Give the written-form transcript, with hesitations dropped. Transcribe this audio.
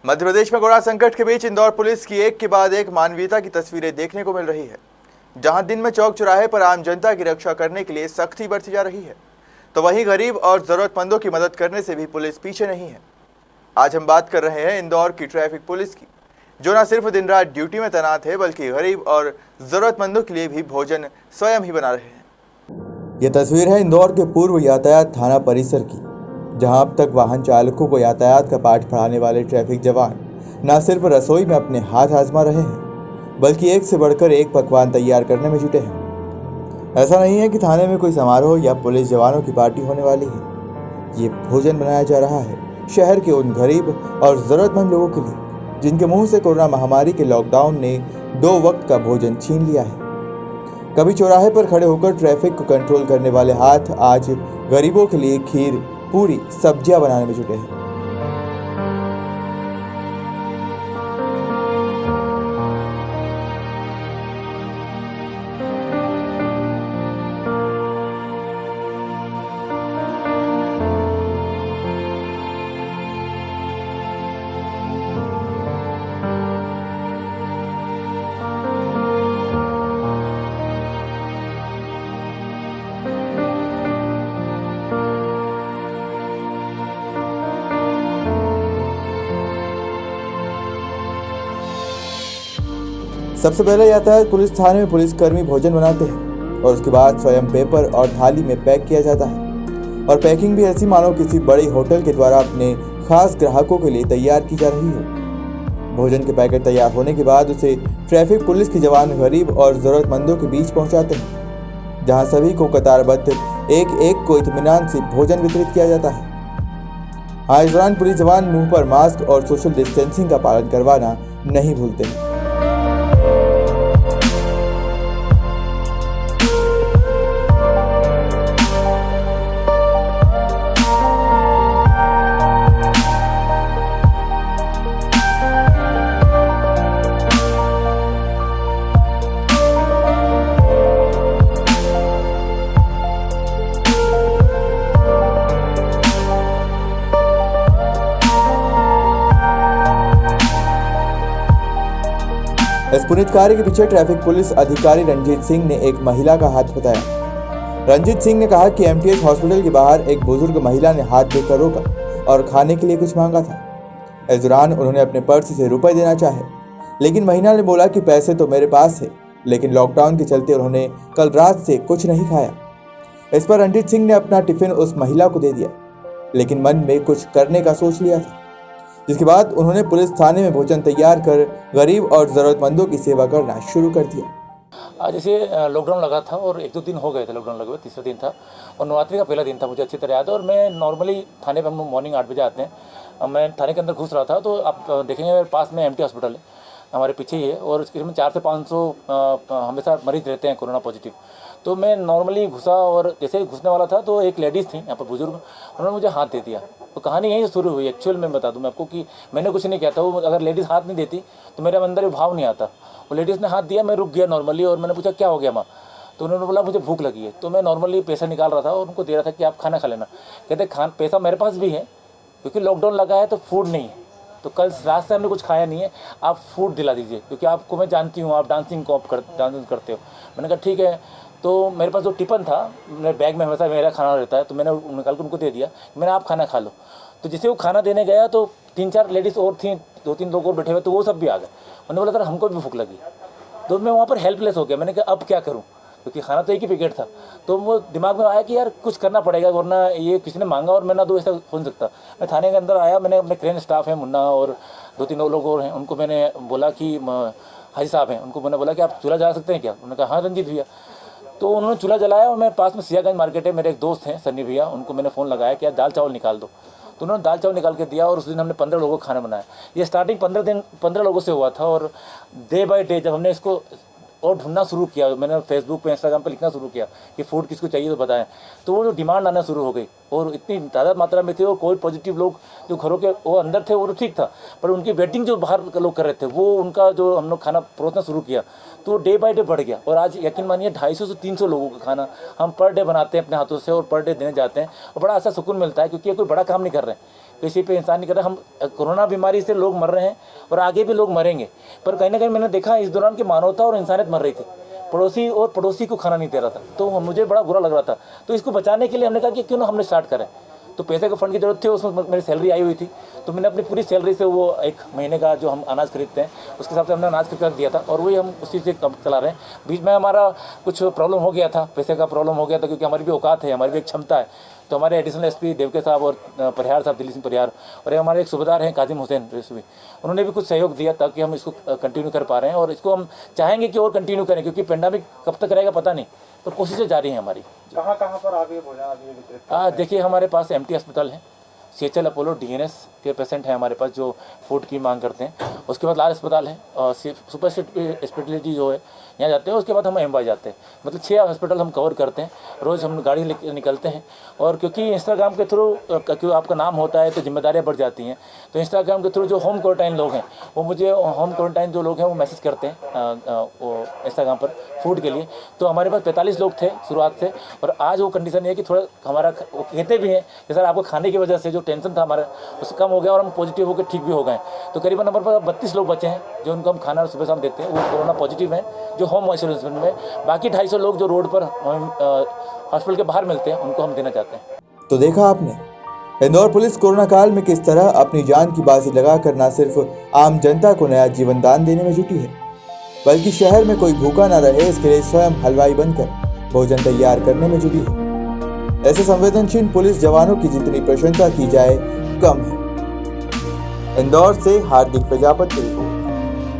मध्य प्रदेश में कोरोना संकट के बीच इंदौर पुलिस की एक के बाद एक मानवीयता की तस्वीरें देखने को मिल रही है। जहां दिन में चौक चौराहे पर आम जनता की रक्षा करने के लिए सख्ती बरती जा रही है, तो वहीं गरीब और जरूरतमंदों की मदद करने से भी पुलिस पीछे नहीं है। आज हम बात कर रहे हैं इंदौर की ट्रैफिक पुलिस की, जो न सिर्फ दिन रात ड्यूटी में तैनात है, बल्कि गरीब और जरूरतमंदों के लिए भी भोजन स्वयं ही बना रहे हैं। यह तस्वीर है इंदौर के पूर्व यातायात थाना परिसर की, जहां अब तक वाहन चालकों को यातायात का पाठ पढ़ाने वाले ट्रैफिक जवान न सिर्फ रसोई में अपने हाथ आजमा रहे हैं, बल्कि एक से बढ़कर एक पकवान तैयार करने में जुटे हैं। ऐसा नहीं है कि थाने में कोई समारोह या पुलिस जवानों की पार्टी होने वाली है। ये भोजन बनाया जा रहा है शहर के उन गरीब और ज़रूरतमंद लोगों के लिए, जिनके मुंह से कोरोना महामारी के लॉकडाउन ने 2 वक्त का भोजन छीन लिया है। कभी चौराहे पर खड़े होकर ट्रैफिक को कंट्रोल करने वाले हाथ आज गरीबों के लिए खीर, पूरी, सब्जियां बनाने में जुटे हैं। सबसे पहले यातायात पुलिस थाने में पुलिसकर्मी भोजन बनाते हैं और उसके बाद स्वयं पेपर और थाली में पैक किया जाता है। और पैकिंग भी ऐसी मानो किसी बड़ी होटल के द्वारा अपने खास ग्राहकों के लिए तैयार की जा रही हो। भोजन के पैकेट तैयार होने के बाद उसे ट्रैफिक पुलिस के जवान गरीब और ज़रूरतमंदों के बीच पहुंचाते हैं, जहां सभी को कतारबद्ध एक एक को इत्मीनान से भोजन वितरित किया जाता है। इस दौरान पुलिस जवान मुंह पर मास्क और सोशल डिस्टेंसिंग का पालन करवाना नहीं भूलते हैं। इस पुनीत कार्य के पीछे ट्रैफिक पुलिस अधिकारी रंजीत सिंह ने एक महिला का हाथ बताया। रंजीत सिंह ने कहा कि एमटीएच हॉस्पिटल के बाहर एक बुजुर्ग महिला ने हाथ देकर रोका और खाने के लिए कुछ मांगा था। इस दौरान उन्होंने अपने पर्स से रुपए देना चाहे, लेकिन महिला ने बोला कि पैसे तो मेरे पास है, लेकिन लॉकडाउन के चलते उन्होंने कल रात से कुछ नहीं खाया। इस पर रंजीत सिंह ने अपना टिफिन उस महिला को दे दिया, लेकिन मन में कुछ करने का सोच लिया था, जिसके बाद उन्होंने पुलिस थाने में भोजन तैयार कर गरीब और ज़रूरतमंदों की सेवा करना शुरू कर दिया। आज जैसे लॉकडाउन लगा था और 1-2 दिन हो गए थे लॉकडाउन लगे हुए, तीसरा दिन था और नवरात्रि का पहला दिन था, मुझे अच्छी तरह याद है। और मैं नॉर्मली थाने पर हम मॉर्निंग 8 बजे आते हैं। मैं थाने के अंदर घुस रहा था तो आप देखेंगे पास में एमटी हॉस्पिटल है, हमारे पीछे ही है, और उसके में 400 से 500 हमेशा मरीज रहते हैं कोरोना पॉजिटिव। तो मैं नॉर्मली घुसा और जैसे ही घुसने वाला था तो एक लेडीज़ थी यहाँ पर बुजुर्ग, उन्होंने मुझे हाथ दे दिया। तो कहानी यहीं से शुरू हुई। एक्चुअल में बता दूं मैं आपको कि मैंने कुछ नहीं किया था। वो अगर लेडीज़ हाथ नहीं देती तो मेरे अंदर भाव नहीं आता। वो लेडीज़ ने हाथ दिया, मैं रुक गया नॉर्मली, और मैंने पूछा क्या हो गया माँ? तो उन्होंने बोला मुझे भूख लगी है। तो मैं नॉर्मली पैसा निकाल रहा था और उनको दे रहा था कि आप खाना खा लेना। कहते पैसा मेरे पास भी है, क्योंकि लॉकडाउन लगा है तो फूड नहीं है, तो कल रात से हमने कुछ खाया नहीं है, आप फूड दिला दीजिए, क्योंकि आपको मैं जानती हूँ आप डांसिंग करते हो। मैंने कहा ठीक है। तो मेरे पास जो टिफिन था, मेरे बैग में हमेशा मेरा खाना रहता है, तो मैंने निकाल कर उनको दे दिया, मैंने आप खाना खा लो। तो जैसे वो खाना देने गया तो 3-4 लेडीज़ और थी, 2-3 लोग और बैठे हुए, तो वो सब भी आ गए। उन्होंने बोला सर हमको भी भूख लगी। तो मैं वहाँ पर हेल्पलेस हो गया। मैंने कहा अब क्या करूँ, क्योंकि खाना तो एक ही पैकेट था। तो वो दिमाग में आया कि यार कुछ करना पड़ेगा, वरना ये किसी ने मांगा और मैं ना दो, ऐसा हो नहीं सकता। मैं थाने के अंदर आया, मैंने अपने क्रेन स्टाफ है मुन्ना और 2-3 लोग और हैं, उनको मैंने बोला कि हाजी साहब हैं, उनको मैंने बोला कि आप चूल्हा जला सकते हैं क्या? उन्होंने कहा हाँ रंजीत भैया। तो उन्होंने चूल्हा जलाया और मैं पास में सियागंज मार्केट है, मेरे एक दोस्त हैं सन्नी भैया, उनको मैंने फ़ोन लगाया कि यार दाल चावल निकाल दो। तो उन्होंने दाल चावल निकाल के दिया और उस दिन हमने 15 लोगों को खाना बनाया। ये स्टार्टिंग 15 लोगों से हुआ था, और डे बाय डे जब हमने इसको और ढूंढना शुरू किया, मैंने फेसबुक पे इंस्टाग्राम पे लिखना शुरू किया कि फूड किसको चाहिए तो बताएं, तो वो जो डिमांड आना शुरू हो गई और इतनी तादाद मात्रा में थे। और कोविड पॉजिटिव लोग जो घरों के वो अंदर थे वो तो ठीक था, पर उनकी वेटिंग जो बाहर लोग कर रहे थे वो उनका जो हम लोग खाना परोसना शुरू किया तो डे बाय डे बढ़ गया। और आज यकीन मानिए 250 से 300 लोगों का खाना हम पर डे बनाते हैं अपने हाथों से और पर डे देने जाते हैं, और बड़ा ऐसा सुकून मिलता है, क्योंकि ये कोई बड़ा काम नहीं कर रहे हैं। किसी पे इंसान नहीं कर रहा। हम कोरोना बीमारी से लोग मर रहे हैं और आगे भी लोग मरेंगे, पर कहीं ना कहीं मैंने देखा इस दौरान की मानवता और इंसानियत मर रही थी। पड़ोसी को खाना नहीं दे रहा था, तो मुझे बड़ा बुरा लग रहा था। तो इसको बचाने के लिए हमने कहा कि क्यों ना हमने स्टार्ट करें। तो पैसे का फंड की जरूरत थी, उसमें मेरी सैलरी आई हुई थी, तो मैंने अपनी पूरी सैलरी से वो एक महीने का जो हम अनाज खरीदते हैं उसके हिसाब से हमने अनाज खरीद कर दिया था, और वही हम उसी से कम चला रहे हैं। बीच में हमारा कुछ प्रॉब्लम हो गया था, पैसे का प्रॉब्लम हो गया था, क्योंकि हमारी भी औकात है, हमारी भी एक क्षमता है। तो हमारे एडिशनल एसपी देवके साहब और परिहार साहब, दिल्ली सिंह परिहार, और हमारे एक सूबेदार हैं काजिम हुसैन रेशवी, उन्होंने भी कुछ सहयोग दिया ताकि हम इसको कंटिन्यू कर पा रहे हैं, और इसको हम चाहेंगे कि और कंटिन्यू करें, क्योंकि पेंडेमिक कब तक रहेगा पता नहीं, पर कोशिशें जारी हैं हमारी। कहाँ पर आप ये भोजन अभी वितरित? देखिए, हमारे पास एमटी अस्पताल है, CHL अपोलो DNS के पेशेंट हैं हमारे पास जो फूड की मांग करते हैं। उसके बाद लाल अस्पताल है, और सुपर स्पेशलिटी जो है यहाँ जाते हैं। उसके बाद हम MY जाते हैं। मतलब 6 हॉस्पिटल हम कवर करते हैं। रोज़ हम गाड़ी लेकर निकलते हैं, और क्योंकि इंस्टाग्राम के थ्रू क्योंकि आपका नाम होता है तो जिम्मेदारियाँ बढ़ जाती हैं। तो इंस्टाग्राम के थ्रू जो होम क्वारंटाइन लोग हैं वो मुझे होम क्वारंटाइन जो लोग हैं वो मैसेज करते हैं वो इंस्टाग्राम पर फूड के लिए। तो हमारे पास 45 लोग थे शुरुआत से, और आज वो कंडीशन ये है कि थोड़ा हमारा वो कहते भी हैं कि सर आपको खाने की वजह से जो टेंशन था हमारा उससे कम हो गया, और हम पॉजिटिव होकर ठीक भी हो गए। तो करीबन हमारे पास 32 लोग बचे हैं जो उनको हम खाना सुबह शाम देते हैं, वो कोरोना पॉजिटिव हैं जो होम आइसोलेशन में। बाकी 250 लोग जो रोड पर हॉस्पिटल के बाहर मिलते हैं उनको हम देना चाहते हैं। तो देखा आपने, इंदौर पुलिस कोरोना काल में किस तरह अपनी जान की बाजी लगाकर न सिर्फ आम जनता को नया जीवन दान देने में जुटी है, बल्कि शहर में कोई भूखा न रहे इसके लिए स्वयं हलवाई बनकर भोजन तैयार करने में जुटी है। ऐसे संवेदनशील पुलिस जवानों की जितनी प्रशंसा की जाए कम है। इंदौर से हार्दिक प्रजापति।